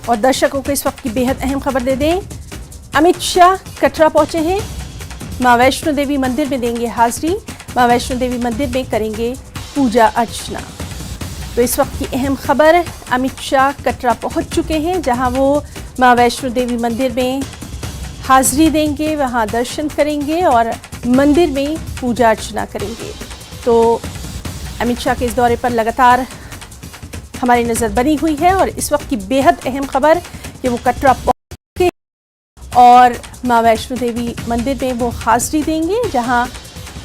और दर्शकों को इस वक्त की बेहद अहम खबर दे दें। अमित शाह कटरा पहुंचे हैं, मां वैष्णो देवी मंदिर में देंगे हाजिरी, मां वैष्णो देवी मंदिर में करेंगे पूजा अर्चना। तो इस वक्त की अहम खबर, अमित शाह कटरा पहुंच चुके हैं, जहां वो मां वैष्णो देवी मंदिर में हाजिरी देंगे, वहां दर्शन करेंगे और मंदिर में पूजा अर्चना करेंगे। तो अमित शाह के इस दौरे पर लगातार हमारी नज़र बनी हुई है और इस वक्त की बेहद अहम खबर कि वो कटरा पहुंचे और मां वैष्णो देवी मंदिर में वो हाजिरी देंगे, जहां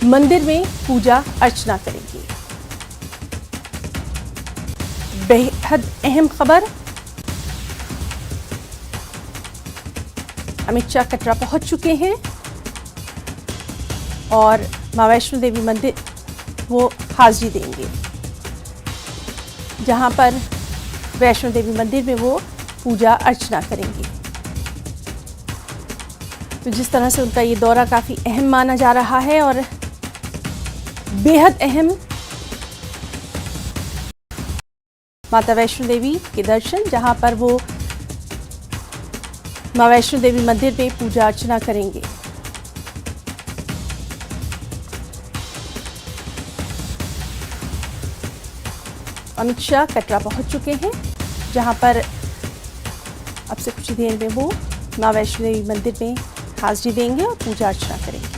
मंदिर में पूजा अर्चना करेंगे। बेहद अहम खबर, अमित शाह कटरा पहुंच चुके हैं और मां वैष्णो देवी मंदिर वो हाजिरी देंगे, जहां पर वैष्णो देवी मंदिर में वो पूजा अर्चना करेंगे। तो जिस तरह से उनका ये दौरा काफ़ी अहम माना जा रहा है और बेहद अहम, माता वैष्णो देवी के दर्शन, जहां पर वो मां वैष्णो देवी मंदिर में पूजा अर्चना करेंगे। अमित शाह कटरा पहुंच चुके हैं, जहां पर अब से कुछ ही देर में वो मां वैष्णो देवी मंदिर में हाजिरी देंगे और पूजा अर्चना करेंगे।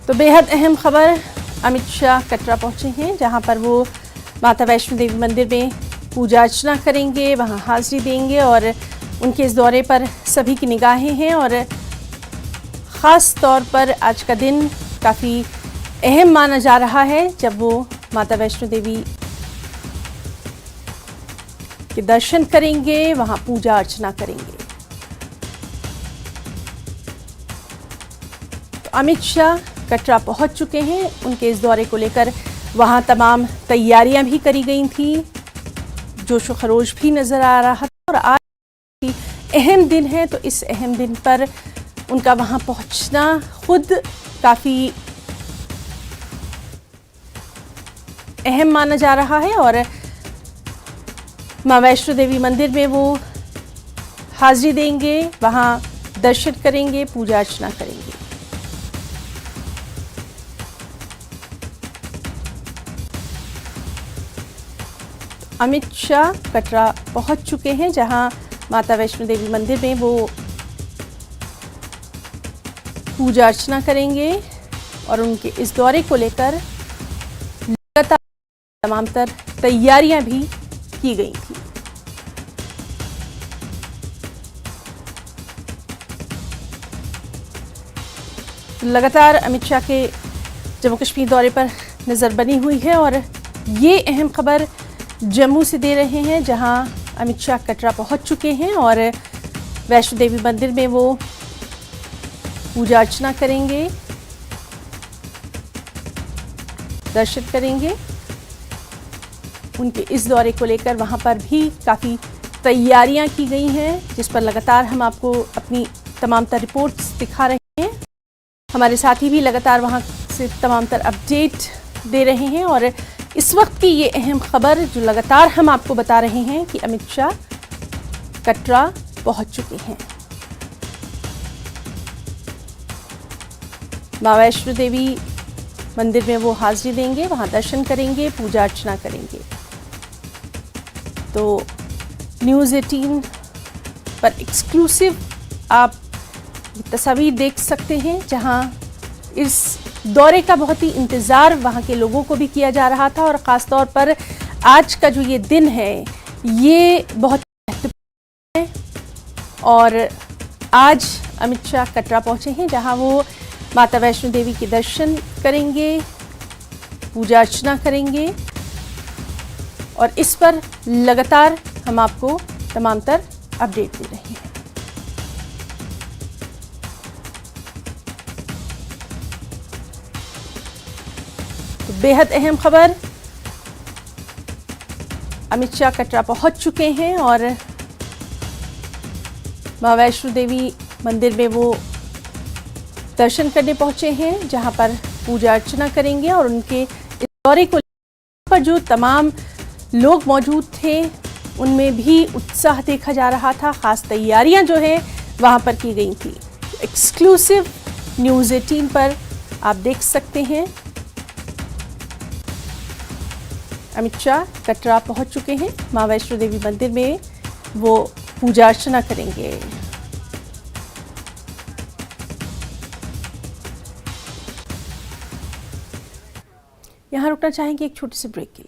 तो बेहद अहम खबर, अमित शाह कटरा पहुंचे हैं, जहां पर वो माता वैष्णो देवी मंदिर में पूजा अर्चना करेंगे, वहां हाजिरी देंगे और उनके इस दौरे पर सभी की निगाहें हैं और ख़ास तौर पर आज का दिन काफ़ी अहम माना जा रहा है, जब वो माता वैष्णो देवी के दर्शन करेंगे, वहां पूजा अर्चना करेंगे। तो अमित शाह कटरा पहुंच चुके हैं, उनके इस दौरे को लेकर वहां तमाम तैयारियां भी करी गई थी, जोशो खरोश भी नजर आ रहा था और आज की अहम दिन है, तो इस अहम दिन पर उनका वहां पहुंचना खुद काफ़ी अहम माना जा रहा है और मां वैष्णो देवी मंदिर में वो हाजिरी देंगे, वहां दर्शन करेंगे, पूजा अर्चना करेंगे। अमित शाह कटरा पहुंच चुके हैं, जहां माता वैष्णो देवी मंदिर में वो पूजा अर्चना करेंगे और उनके इस दौरे को लेकर लगातार तमाम तर तैयारियां भी की गई थी। लगातार अमित शाह के जम्मू कश्मीर दौरे पर नज़र बनी हुई है और ये अहम खबर जम्मू से दे रहे हैं, जहां अमित शाह कटरा पहुंच चुके हैं और वैष्णो देवी मंदिर में वो पूजा अर्चना करेंगे, दर्शन करेंगे। उनके इस दौरे को लेकर वहां पर भी काफ़ी तैयारियां की गई हैं, जिस पर लगातार हम आपको अपनी तमाम तर रिपोर्ट्स दिखा रहे हैं। हमारे साथी भी लगातार वहां से तमाम तर अपडेट दे रहे हैं और इस वक्त की ये अहम खबर जो लगातार हम आपको बता रहे हैं कि अमित शाह कटरा पहुंच चुके हैं। मां वैष्णो देवी मंदिर में वो हाजिरी देंगे, वहां दर्शन करेंगे, पूजा अर्चना करेंगे। तो न्यूज़ 18 पर एक्सक्लूसिव आप तस्वीर देख सकते हैं, जहां इस दौरे का बहुत ही इंतज़ार वहाँ के लोगों को भी किया जा रहा था और ख़ास तौर पर आज का जो ये दिन है ये बहुत महत्वपूर्ण है। और आज अमित शाह कटरा पहुँचे हैं, जहाँ वो माता वैष्णो देवी के दर्शन करेंगे, पूजा अर्चना करेंगे और इस पर लगातार हम आपको तमाम तर अपडेट दे रहे हैं। तो बेहद अहम खबर, अमित शाह कटरा पहुंच चुके हैं और मां वैष्णो देवी मंदिर में वो दर्शन करने पहुंचे हैं, जहां पर पूजा अर्चना करेंगे। और उनके इस दौरे को पर जो तमाम लोग मौजूद थे उनमें भी उत्साह देखा जा रहा था। खास तैयारियां जो है वहां पर की गई थी। एक्सक्लूसिव न्यूज़ 18 पर आप देख सकते हैं, अमित शाह कटरा पहुंच चुके हैं। मां वैष्णो देवी मंदिर में वो पूजा अर्चना करेंगे। यहाँ रुकना चाहेंगे एक छोटे से ब्रेक के लिए।